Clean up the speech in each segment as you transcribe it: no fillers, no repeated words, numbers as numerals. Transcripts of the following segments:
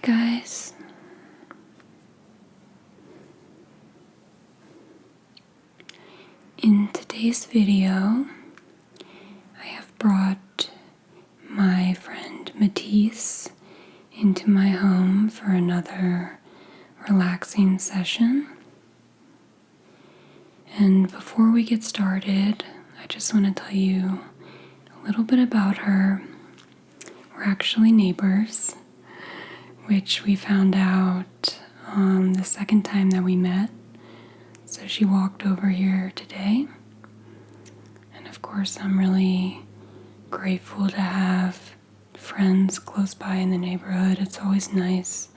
guys. In today's video, I have brought my friend Matisse into my home for another relaxing session. And before we get started, I just want to tell you a little bit about her. We're actually neighbors, which we found out the second time that we met. So she walked over here today. And of course, I'm really grateful to have friends close by in the neighborhood. It's always nice,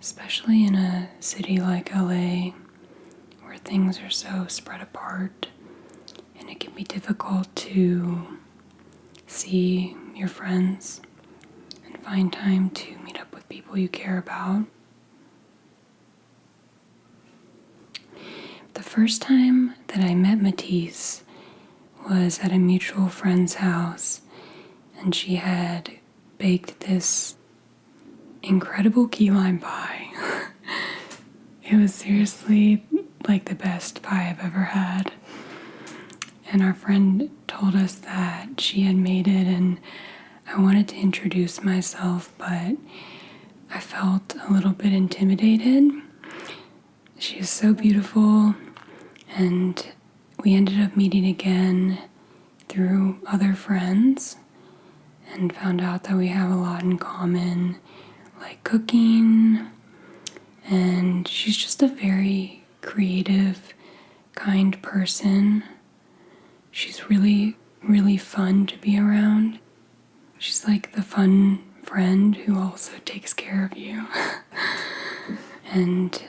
especially in a city like LA, where things are so spread apart and it can be difficult to see your friends and find time to meet up with people you care about. The first time that I met Matisse was at a mutual friend's house, and she had baked this incredible key lime pie. It was seriously like the best pie I've ever had. And our friend told us that she had made it, and I wanted to introduce myself, but I felt a little bit intimidated. She is so beautiful, and we ended up meeting again through other friends and found out that we have a lot in common, like cooking, and she's just a very creative, kind person. She's really, really fun to be around. She's like the fun friend who also takes care of you. And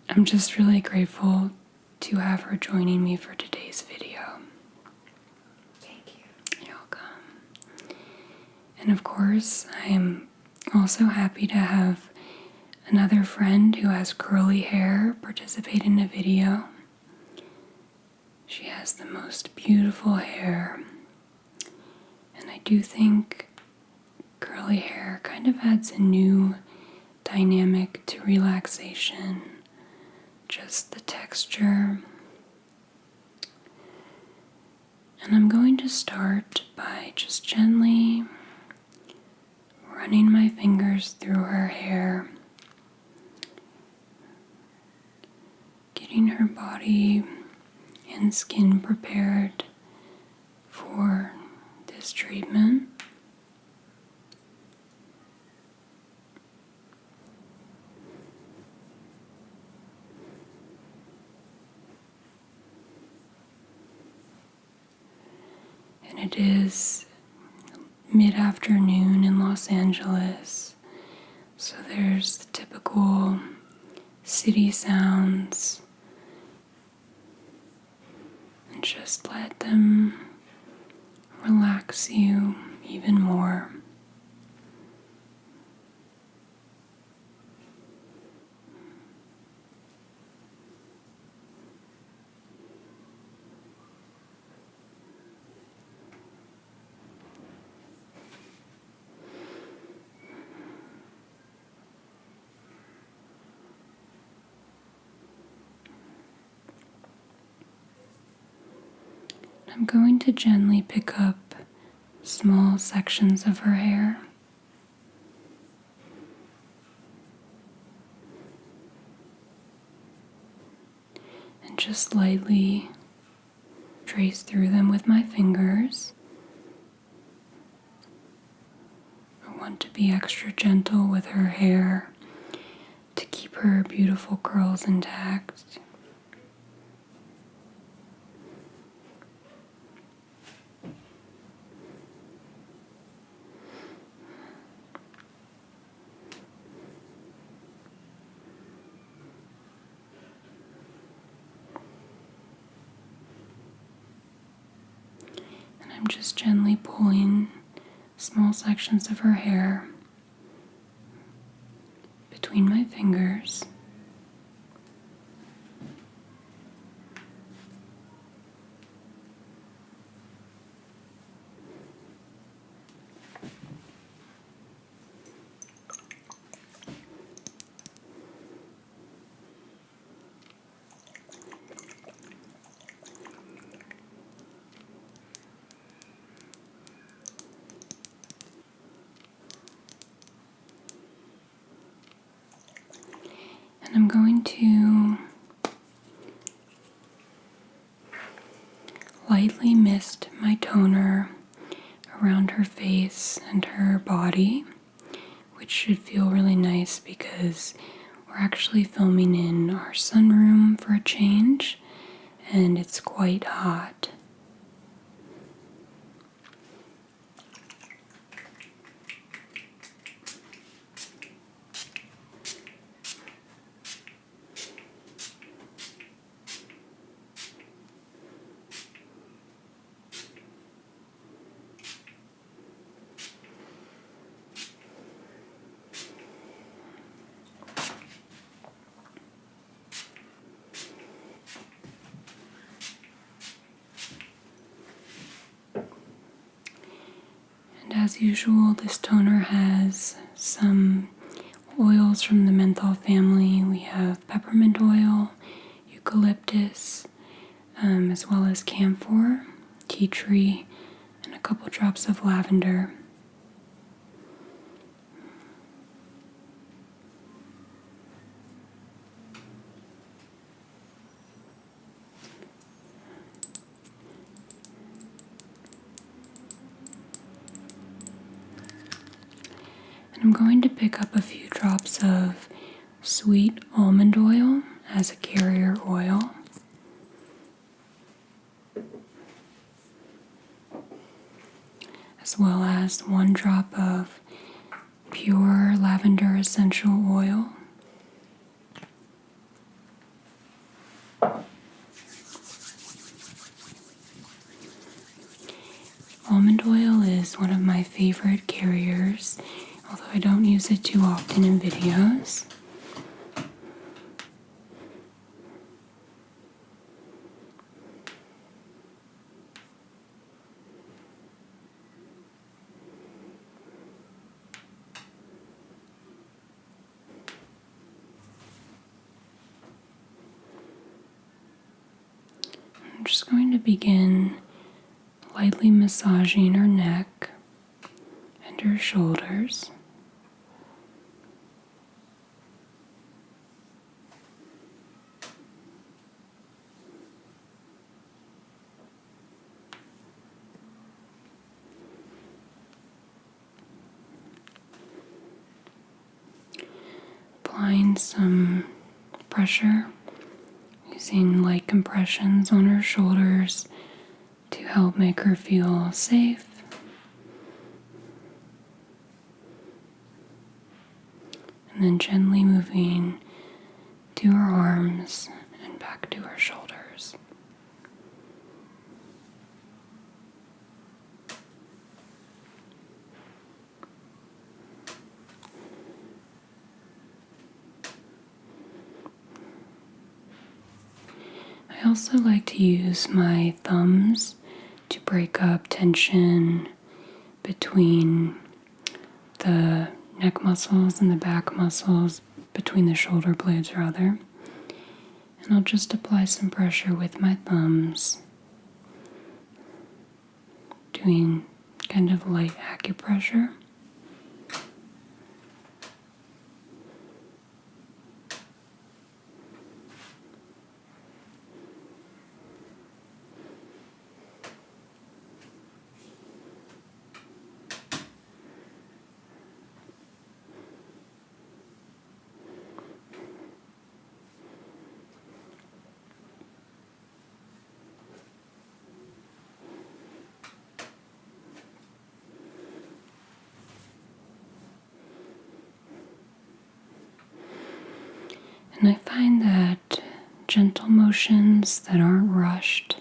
I'm just really grateful to have her joining me for today's video. Thank you. You're welcome. And of course, I am also happy to have another friend who has curly hair participate in the video. She has the most beautiful hair, and I do think curly hair kind of adds a new dynamic to relaxation, just the texture. And I'm going to start by just gently running my fingers through her hair, getting her body and skin prepared for this treatment. And it is mid-afternoon in Los Angeles, so there's the typical city sounds, and just let them relax you even more. I'm going to gently pick up small sections of her hair and just lightly trace through them with my fingers. I want to be extra gentle with her hair to keep her beautiful curls intact. I'm just gently pulling small sections of her hair between my fingers. to lightly mist my toner around her face and her body, which should feel really nice because we're actually filming in our sunroom for a change, and it's quite hot. And as usual, this toner has some oils from the menthol family. We have peppermint oil, eucalyptus, as well as camphor, tea tree, and a couple drops of lavender. And I'm going to pick up a few drops of sweet almond oil as a carrier oil. As well as 1 drop of pure lavender essential oil. Almond oil is one of my favorite carriers, although I don't use it too often in videos. I'm just going to begin lightly massaging her neck and her shoulders. Applying some pressure using light compressions on her shoulders to help make her feel safe. And then gently moving to her arms and back to her shoulders. I also like to use my thumbs to break up tension between the neck muscles and the back muscles, between the shoulder blades rather. And I'll just apply some pressure with my thumbs, doing kind of light acupressure. And I find that gentle motions that aren't rushed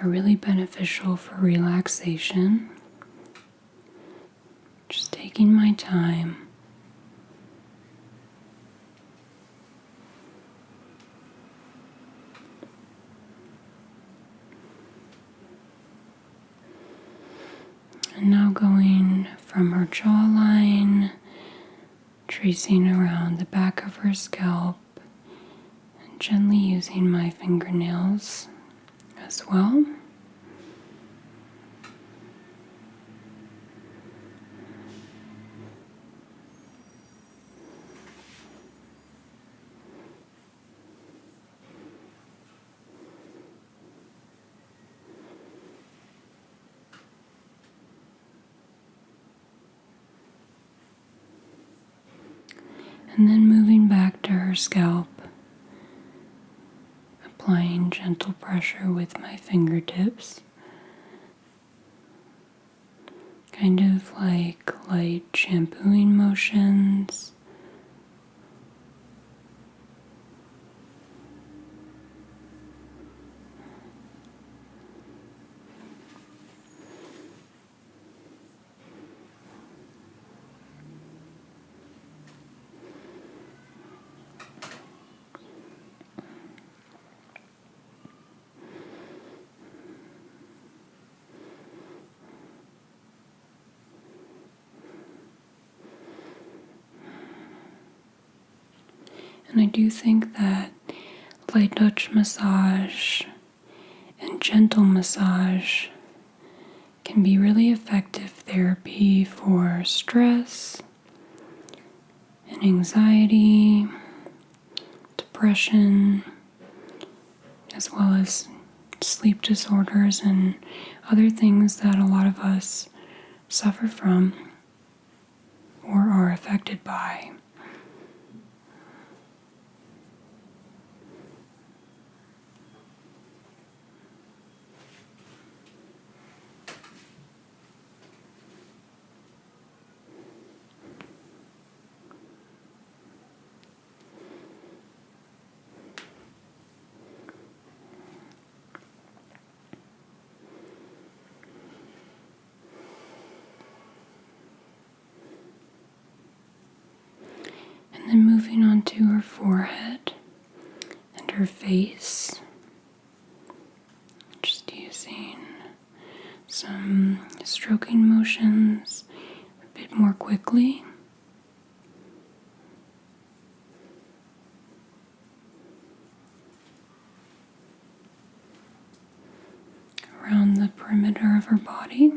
are really beneficial for relaxation. Just taking my time. And now going from her jawline, tracing around the back of her scalp, and gently using my fingernails as well. And then moving back to her scalp, applying gentle pressure with my fingertips, kind of like light shampooing motions. And I do think that light touch massage and gentle massage can be really effective therapy for stress and anxiety, depression, as well as sleep disorders and other things that a lot of us suffer from or are affected by. And then moving on to her forehead and her face, just using some stroking motions a bit more quickly. Around the perimeter of her body.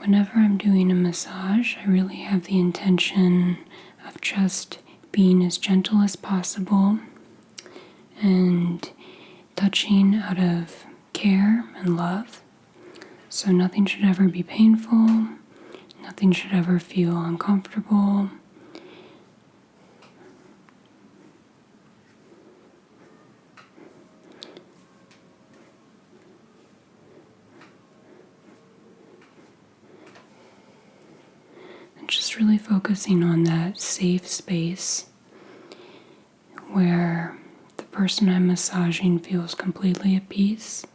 Whenever I'm doing a massage, I really have the intention of just being as gentle as possible and touching out of care and love. So nothing should ever be painful, nothing should ever feel uncomfortable. Just really focusing on that safe space where the person I'm massaging feels completely at peace.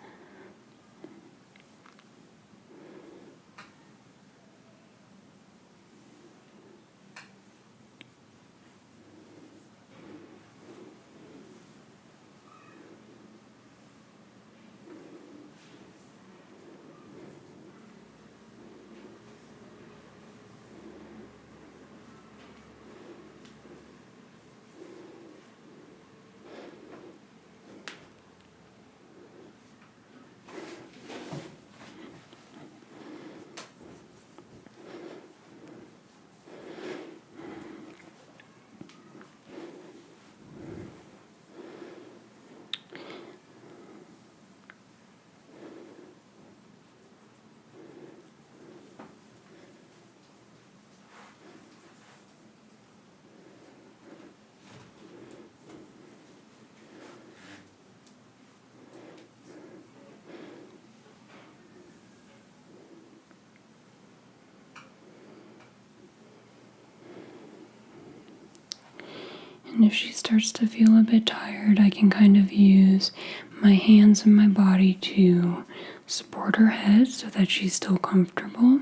And if she starts to feel a bit tired, I can kind of use my hands and my body to support her head so that she's still comfortable.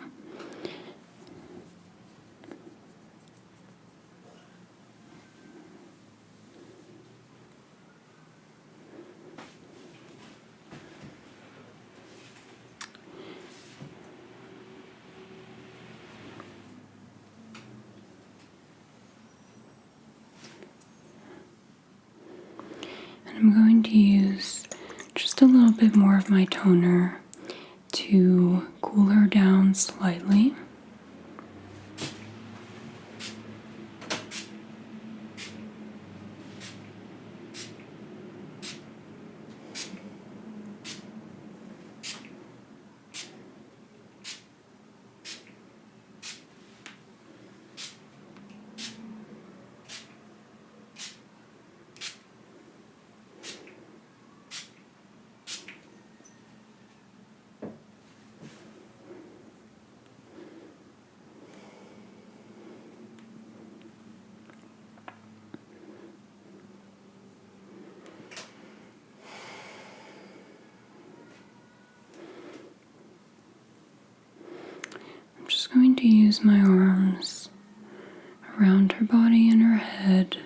I'm going to use just a little bit more of my toner to cool her down slightly. I'm just going to use my arms around her body and her head,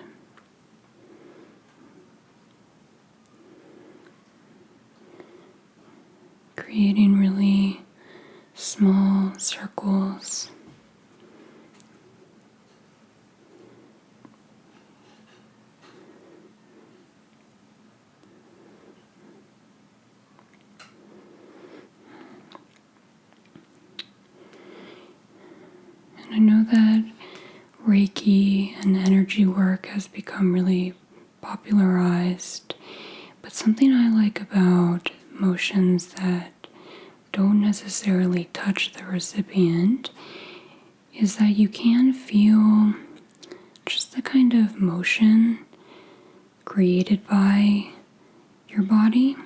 creating really small circles. And I know that Reiki and energy work has become really popularized, but something I like about motions that don't necessarily touch the recipient is that you can feel just the kind of motion created by your body,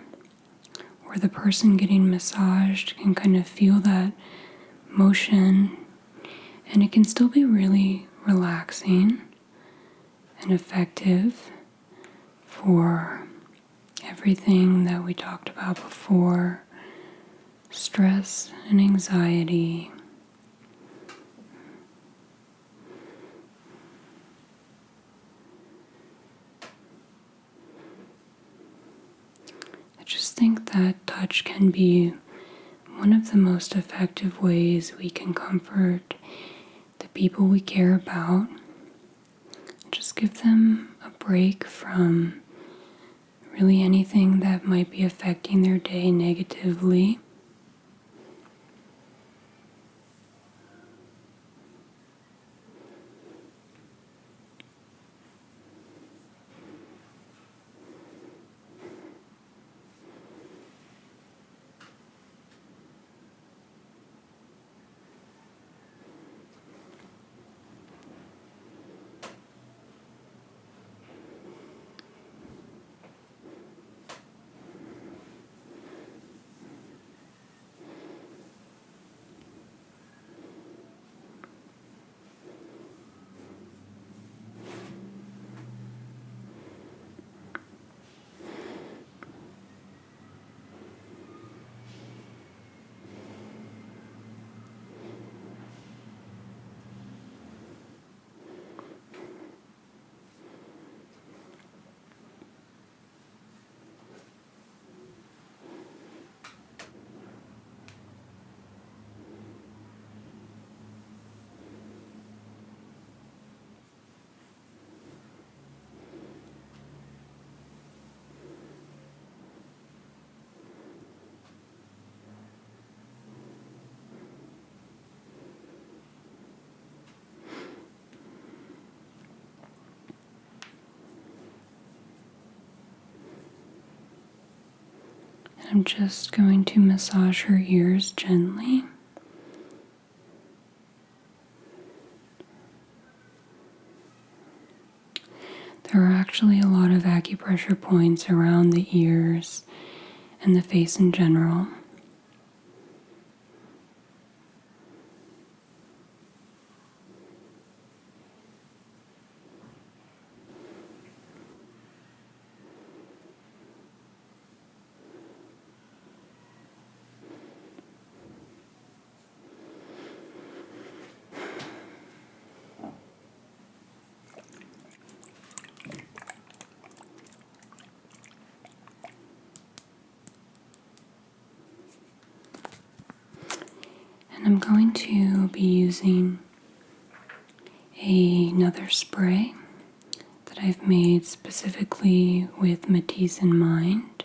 or the person getting massaged can kind of feel that motion, and it can still be really relaxing and effective for everything that we talked about before: stress and anxiety. I just think that touch can be one of the most effective ways we can comfort the people we care about. Just give them a break from really anything that might be affecting their day negatively. I'm just going to massage her ears gently. There are actually a lot of acupressure points around the ears and the face in general. And I'm going to be using another spray that I've made specifically with Matisse in mind.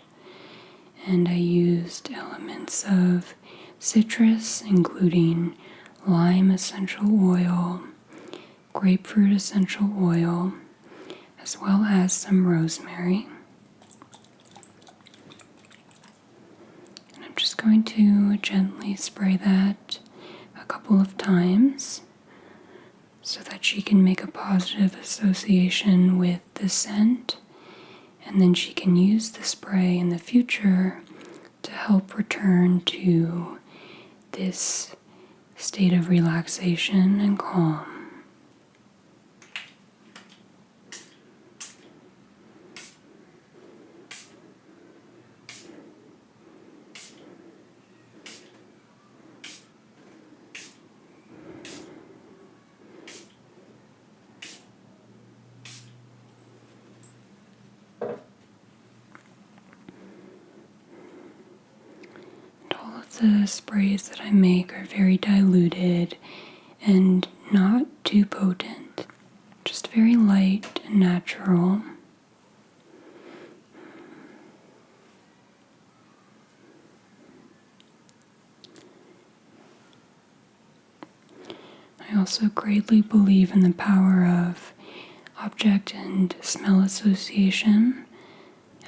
And I used elements of citrus, including lime essential oil, grapefruit essential oil, as well as some rosemary. And I'm just going to gently spray that a couple of times so that she can make a positive association with the scent, and then she can use the spray in the future to help return to this state of relaxation and calm. The sprays that I make are very diluted and not too potent, just very light and natural. I also greatly believe in the power of object and smell association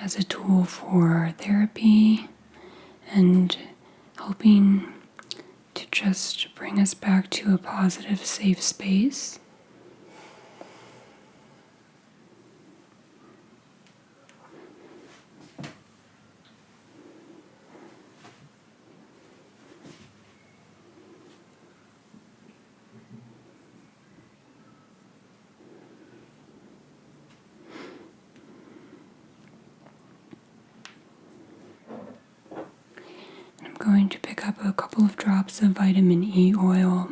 as a tool for therapy and helping to just bring us back to a positive, safe space. I'm going to pick up a couple of drops of vitamin E oil.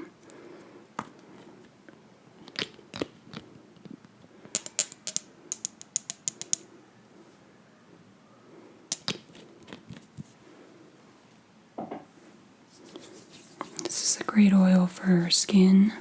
This is a great oil for skin.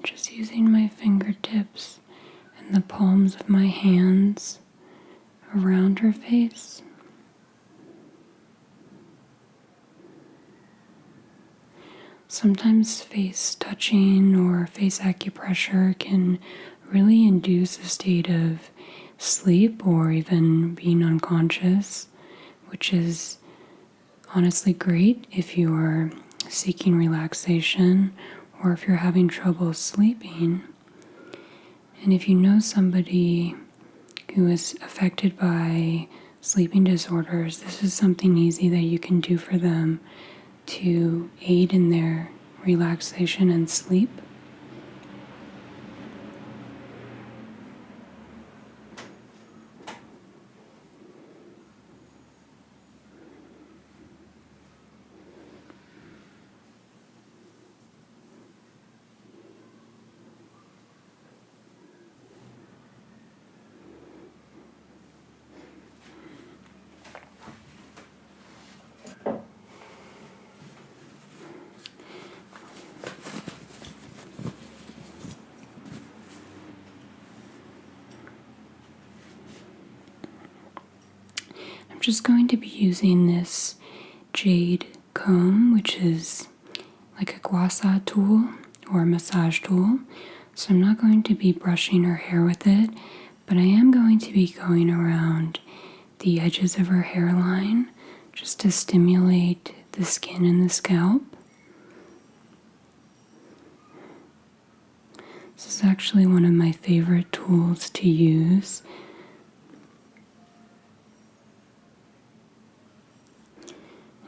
Just using my fingertips and the palms of my hands around her face. Sometimes face touching or face acupressure can really induce a state of sleep or even being unconscious, which is honestly great if you're seeking relaxation or if you're having trouble sleeping. And if you know somebody who is affected by sleeping disorders, this is something easy that you can do for them to aid in their relaxation and sleep. I'm just going to be using this Jade comb, which is like a gua sha tool or a massage tool. So I'm not going to be brushing her hair with it, but I am going to be going around the edges of her hairline just to stimulate the skin and the scalp. This is actually one of my favorite tools to use.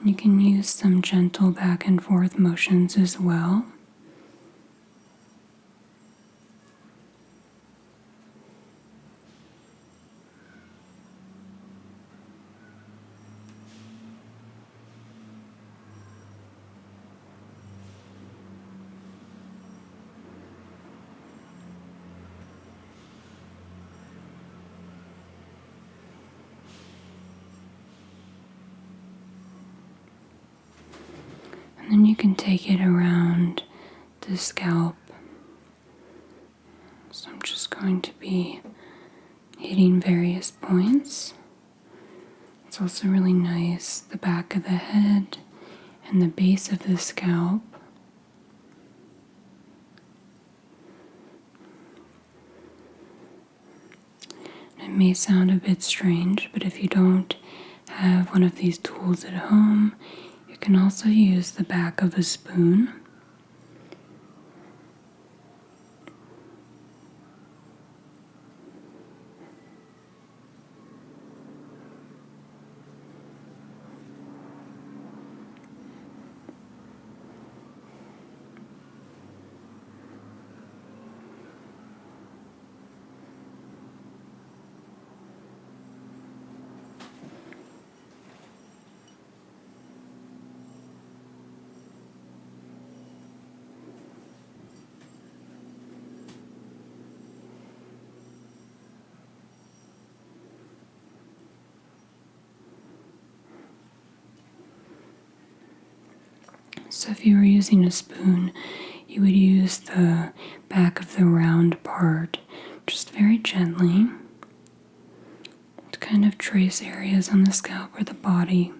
You can use some gentle back and forth motions as well. And then you can take it around the scalp. So I'm just going to be hitting various points. It's also really nice, the back of the head and the base of the scalp. It may sound a bit strange, but if you don't have one of these tools at home, you can also use the back of a spoon. So if you were using a spoon, you would use the back of the round part, just very gently, to kind of trace areas on the scalp or the body.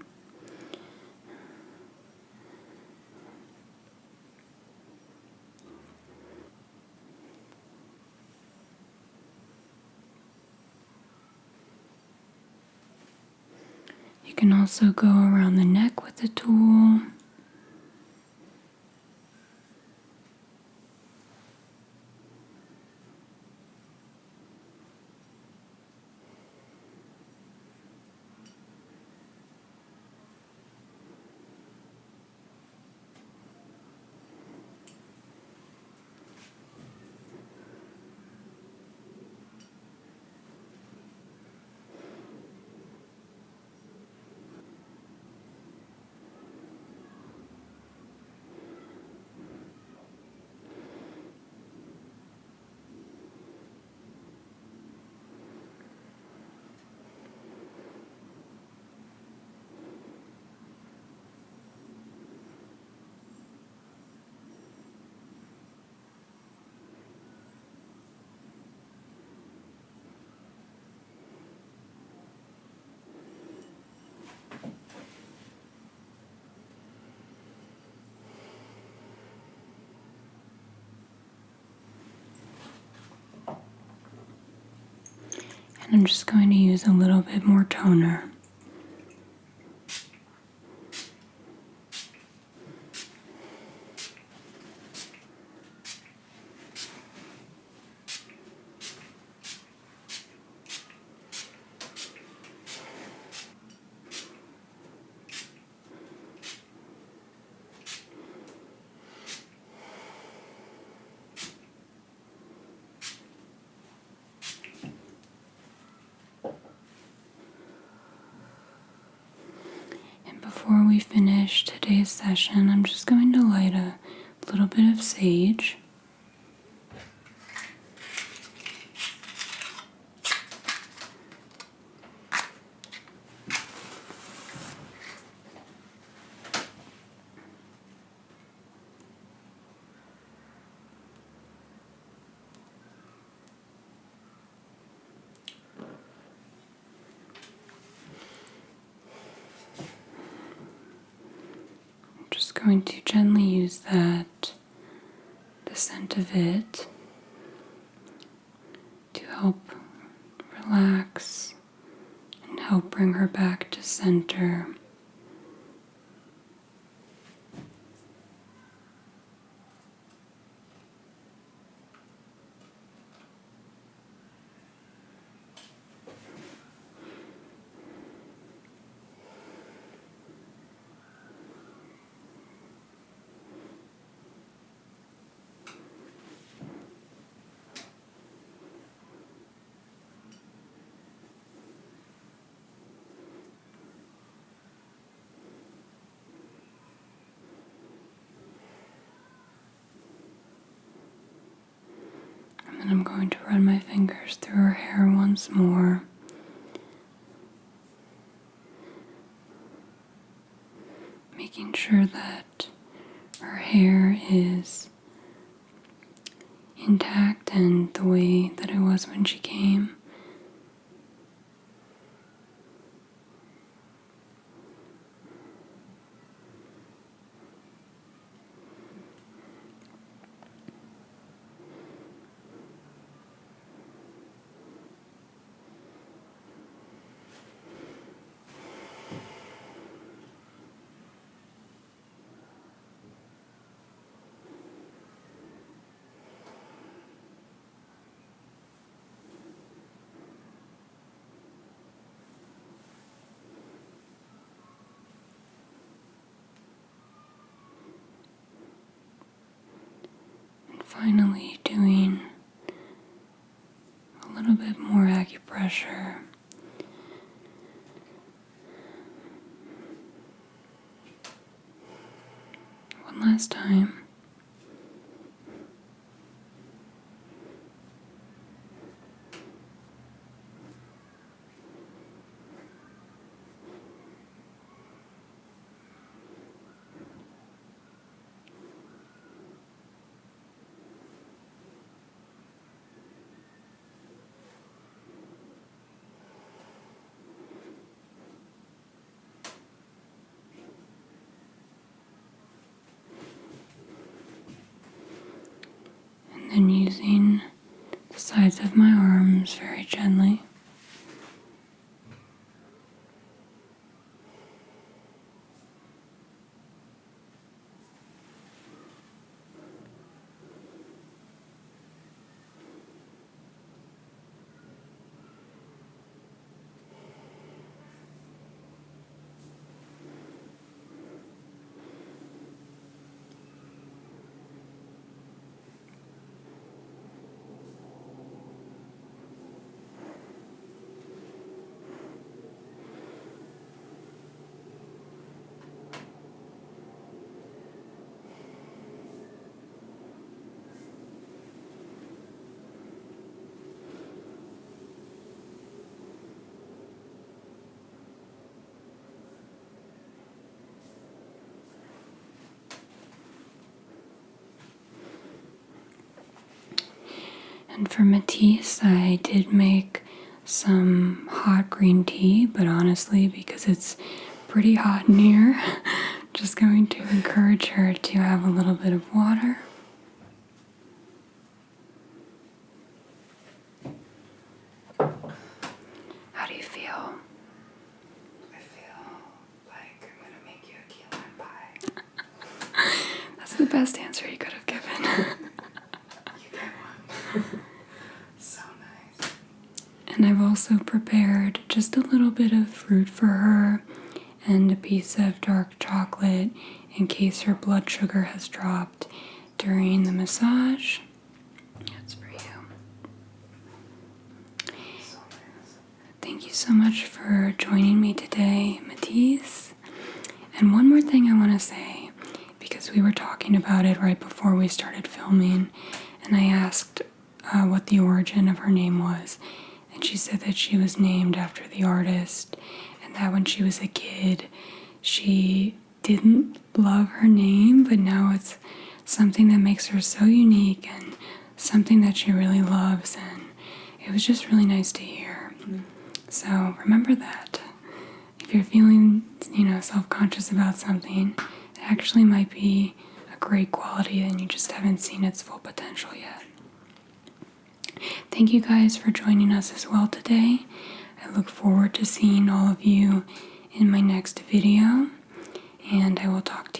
You can also go around the neck with the tool. And I'm just going to use a little bit more toner. Before we finish today's session, I'm just going to light a little bit of sage. Just going to gently use the scent of it, to help relax and help bring her back to center. And then I'm going to run my fingers through her hair once more. Making sure that her hair is intact and the way that it was when she came. Finally doing a little bit more acupressure. One last time. And using the sides of my arms very gently. And for Matisse, I did make some hot green tea, but honestly, because it's pretty hot in here, just going to encourage her to have a little bit of water. best answer you could have given. You get one. So nice. And I've also prepared just a little bit of fruit for her and a piece of dark chocolate in case her blood sugar has dropped during the massage. That's for you. So nice. Thank you so much for joining me today, Matisse. And one more thing I want to say, because we were talking about it right before we started filming, and I asked what the origin of her name was, and she said that she was named after the artist, and that when she was a kid, she didn't love her name, but now it's something that makes her so unique and something that she really loves, and it was just really nice to hear. So remember that. If you're feeling, self-conscious about something, it actually might be a great quality and you just haven't seen its full potential yet. Thank you guys for joining us as well today. I look forward to seeing all of you in my next video, and I will talk to you